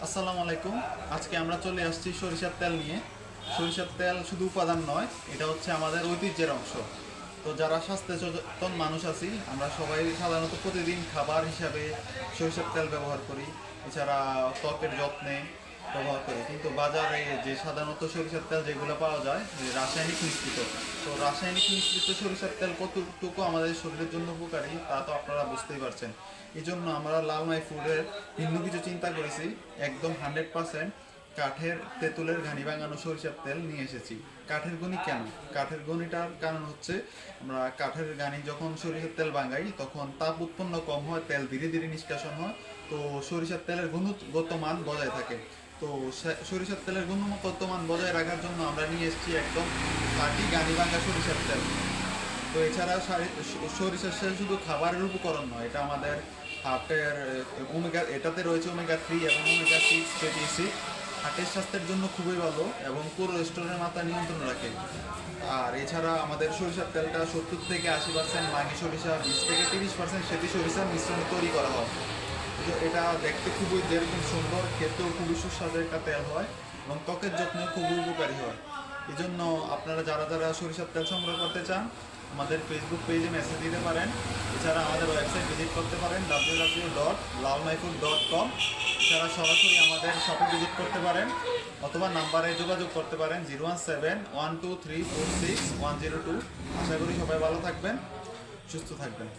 আসসালামু আলাইকুম। আজকে আমরা চলে আসছি সরিষার তেল নিয়ে। সরিষার তেল শুধু উপাদান নয়, এটা হচ্ছে আমাদের ঐতিহ্যের অংশ। তো যারা স্বাস্থ্য সচেতন মানুষ আছি, আমরা সবাই সাধারণত প্রতিদিন খাবার হিসাবে সরিষার তেল ব্যবহার করি। এছাড়া ত্বকের যত্নে ব্যবহার করি, কিন্তু বাজারে যে সাধারণত সরিষার তেল যেগুলো পাওয়া যায় যে রাসায়নিক মিশ্রিত, তো রাসায়নিক মিশ্রিত সরিষার তেল কতটুকু আমাদের শরীরের জন্য উপকারী তা তো আপনারা বুঝতেই পারছেন। এই জন্য আমরা লালমাই ফুডের ভিন্ন কিছু চিন্তা করেছি। একদম 100% কাঠের তেঁতুলের ঘানি ভাঙানো সরিষার তেল নিয়ে এসেছি। কাঠের ঘনি কেন? কাঠের ঘনিটার কারণ হচ্ছে আমরা কাঠের ঘানি যখন সরিষার তেল ভাঙাই তখন তাপ উৎপন্ন কম হয়, তেল ধীরে ধীরে নিষ্কাশন হয়। তো সরিষার তেলের গুণগত মান বজায় থাকে। তো সরিষার তেলের গুণগত মান বজায় রাখার জন্য আমরা নিয়ে এসেছি একদম খাঁটি ঘানি ভাঙা সরিষার তেল। তো এছাড়া সরিষার তেল শুধু খাবারের উপকরণ নয়, এটা আমাদের হার্টের ওমেগা, এটাতে রয়েছে ওমেগা 3 এবং ওমেগা 6 ফ্যাটি অ্যাসিড। হার্টের স্বাস্থ্যের জন্য খুবই ভালো এবং কোলেস্টেরলের মাত্রা নিয়ন্ত্রণ রাখে। আর এছাড়া আমাদের সরিষার তেলটা 70 থেকে 80% মাগি সরিষা, 20 থেকে 30% সেতি সরিষার মিশ্রণে তৈরি করা হয়। তো এটা দেখতে খুবই যেরকম সুন্দর, খেতেও খুবই সুস্বাদু একটা তেল হয় এবং ত্বকের যত্নে খুবই উপকারী হয়। এই জন্য আপনারা যারা যারা সরিষার তেল সংগ্রহ করতে চান আমাদের ফেসবুক পেজে মেসেজ দিতে পারেন। এছাড়া আমাদের ওয়েবসাইট ভিজিট করতে পারেন www.lalmaifud.com। এছাড়া সরাসরি আমাদের শপে ভিজিট করতে পারেন অথবা নাম্বারে যোগাযোগ করতে পারেন 01712346102। আশা করি সবাই ভালো থাকবেন, সুস্থ থাকবেন।